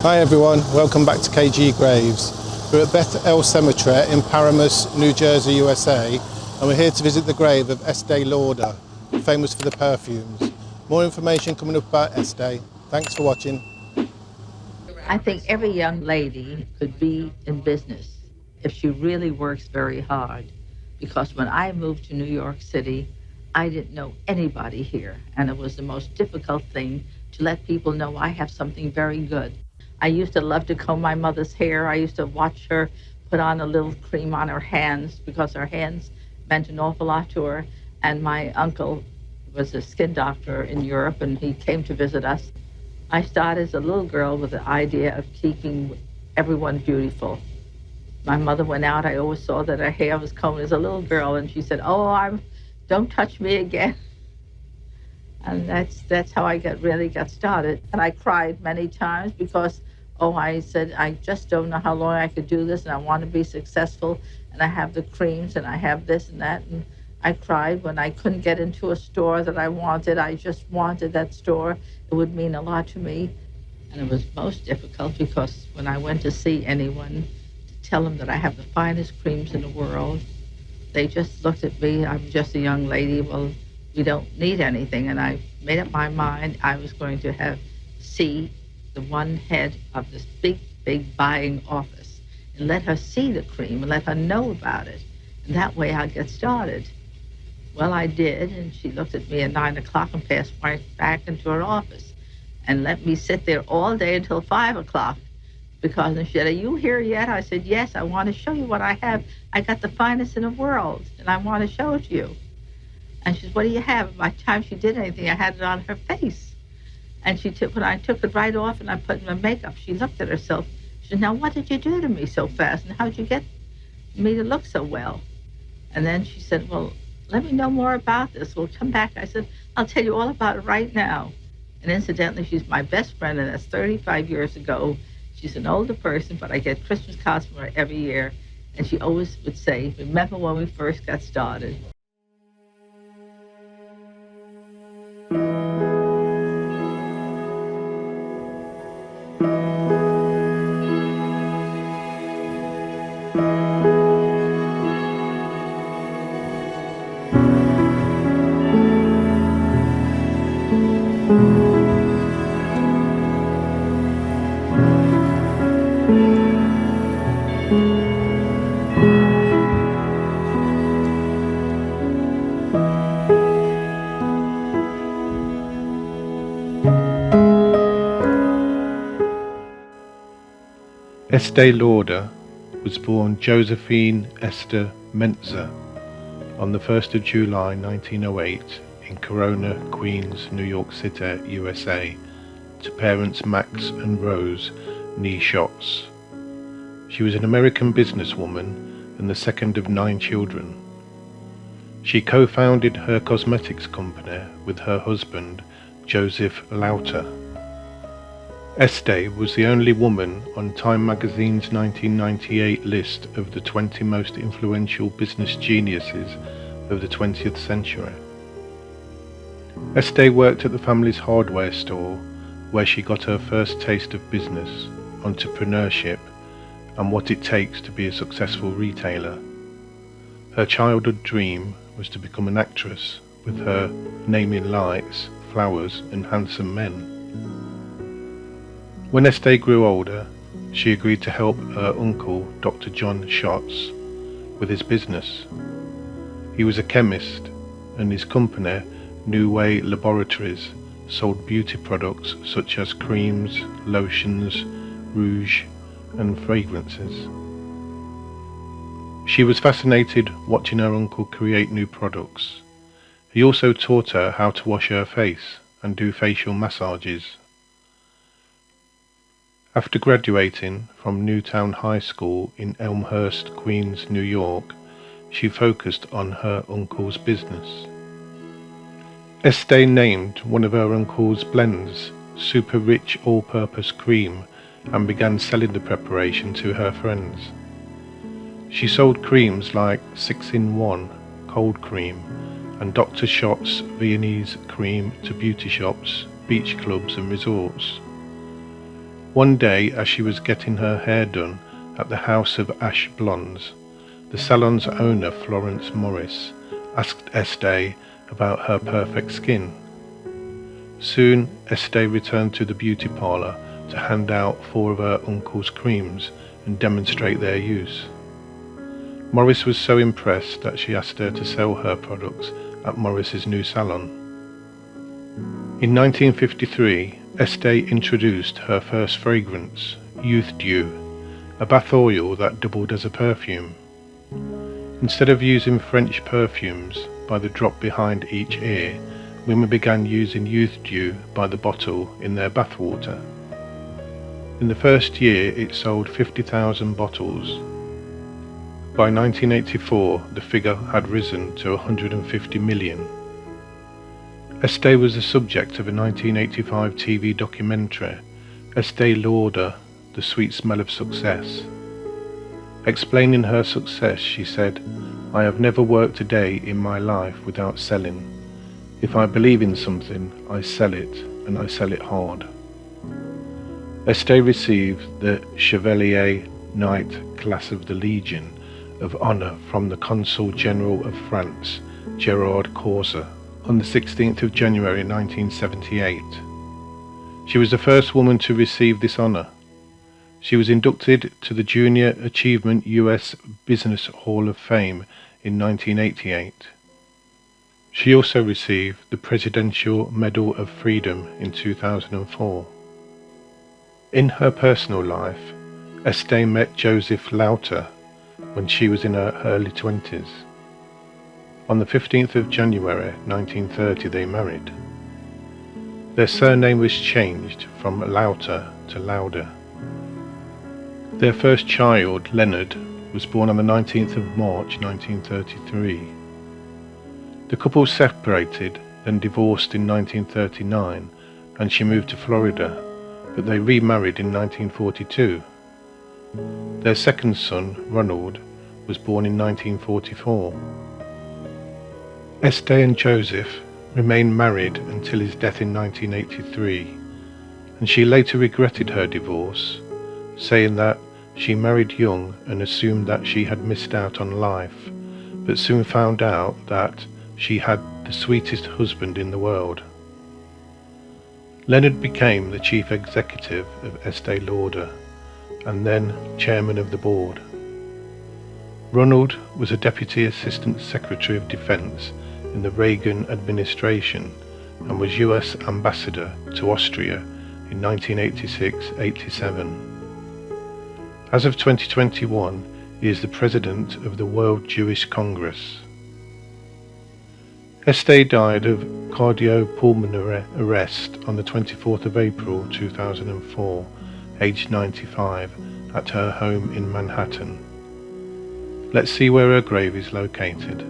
Hi everyone, welcome back to KG Graves. We're at Beth-el Cemetery in Paramus, New Jersey, USA, and we're here to visit the grave of Estee Lauder, famous for the perfumes. More information coming up about Estee. Thanks for watching. I think every young lady could be in business if she really works very hard. Because when I moved to New York City, I didn't know anybody here, and it was the most difficult thing to let people know I have something very good. I used to love to comb my mother's hair. I used to watch her put on a little cream on her hands because her hands meant an awful lot to her. And my uncle was a skin doctor in Europe, and he came to visit us. I started as a little girl with the idea of keeping everyone beautiful. My mother went out. I always saw that her hair was combed as a little girl, and she said, don't touch me again." And that's how I really got started. And I cried many times because, I said, I just don't know how long I could do this, and I want to be successful, and I have the creams, and I have this and that. And I cried when I couldn't get into a store that I wanted. I just wanted that store. It would mean a lot to me. And it was most difficult because when I went to see anyone to tell them that I have the finest creams in the world, they just looked at me. I'm just a young lady. Well, we don't need anything. And I made up my mind I was going to see the one head of this big buying office and let her see the cream and let her know about it. And that way I'll get started. Well, I did, and she looked at me at 9 o'clock and passed right back into her office and let me sit there all day until 5 o'clock. Because she said, "Are you here yet?" I said, "Yes, I want to show you what I have. I got the finest in the world, and I want to show it to you." And she said, "What do you have?" By the time she did anything, I had it on her face. And when I took it right off and I put in my makeup, she looked at herself. She said, "Now, what did you do to me so fast? And how'd you get me to look so well?" And then she said, "Well, let me know more about this. We'll come back." I said, "I'll tell you all about it right now." And incidentally, she's my best friend, and that's 35 years ago. She's an older person, but I get Christmas cards from her every year. And she always would say, "Remember when we first got started?" Estee Lauder was born Josephine Esther Mentzer on the 1st of July 1908 in Corona, Queens, New York City, USA, to parents Max and Rose Nee Schatz. She was an American businesswoman and the second of 9 children. She co-founded her cosmetics company with her husband, Joseph Lauter. Estee was the only woman on Time magazine's 1998 list of the 20 most influential business geniuses of the 20th century. Estee worked at the family's hardware store, where she got her first taste of business, entrepreneurship, and what it takes to be a successful retailer. Her childhood dream was to become an actress, with her name in lights, flowers, and handsome men. When Estee grew older, she agreed to help her uncle, Dr. John Schatz, with his business. He was a chemist, and his company, New Way Laboratories, sold beauty products such as creams, lotions, rouge, and fragrances. She was fascinated watching her uncle create new products. He also taught her how to wash her face and do facial massages. After graduating from Newtown High School in Elmhurst, Queens, New York, she focused on her uncle's business. Estee named one of her uncle's blends Super Rich All-Purpose Cream and began selling the preparation to her friends. She sold creams like 6-in-1 Cold Cream and Dr. Schatz Viennese Cream to beauty shops, beach clubs and resorts. One day, as she was getting her hair done at the House of Ash Blondes, the salon's owner, Florence Morris, asked Estee about her perfect skin. Soon, Estee returned to the beauty parlour to hand out 4 of her uncle's creams and demonstrate their use. Morris was so impressed that she asked her to sell her products at Morris's new salon. In 1953, Estee introduced her first fragrance, Youth Dew, a bath oil that doubled as a perfume. Instead of using French perfumes by the drop behind each ear, women began using Youth Dew by the bottle in their bath water. In the first year, it sold 50,000 bottles. By 1984, the figure had risen to 150 million. Estee was the subject of a 1985 TV documentary, Estee Lauder, The Sweet Smell of Success. Explaining her success, she said, "I have never worked a day in my life without selling. If I believe in something, I sell it, and I sell it hard." Estee received the Chevalier Knight class of the Legion of Honour from the Consul General of France, Gerard Corsa, on the 16th of January 1978. She was the first woman to receive this honour. She was inducted to the Junior Achievement U.S. Business Hall of Fame in 1988. She also received the Presidential Medal of Freedom in 2004. In her personal life, Estee met Joseph Lauter when she was in her early 20s. On the 15th of January 1930 they married. Their surname was changed from Lauter to Lauder. Their first child, Leonard, was born on the 19th of March 1933. The couple separated, then divorced in 1939, and she moved to Florida, but they remarried in 1942. Their second son, Ronald, was born in 1944. Estee and Joseph remained married until his death in 1983, and she later regretted her divorce, saying that she married young and assumed that she had missed out on life, but soon found out that she had the sweetest husband in the world. Leonard became the chief executive of Estee Lauder and then chairman of the board. Ronald was a deputy assistant secretary of defense in the Reagan administration and was US ambassador to Austria in 1986-87. As of 2021, he is the president of the World Jewish Congress. Estee died of cardiopulmonary arrest on the 24th of April 2004, aged 95, at her home in Manhattan. Let's see where her grave is located.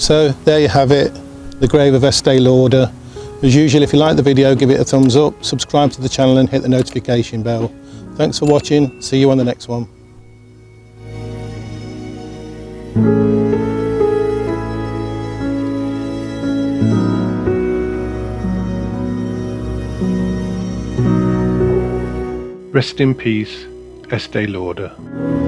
So there you have it, the grave of Estee Lauder. As usual, if you like the video, give it a thumbs up, subscribe to the channel and hit the notification bell. Thanks for watching, see you on the next one. Rest in peace, Estee Lauder.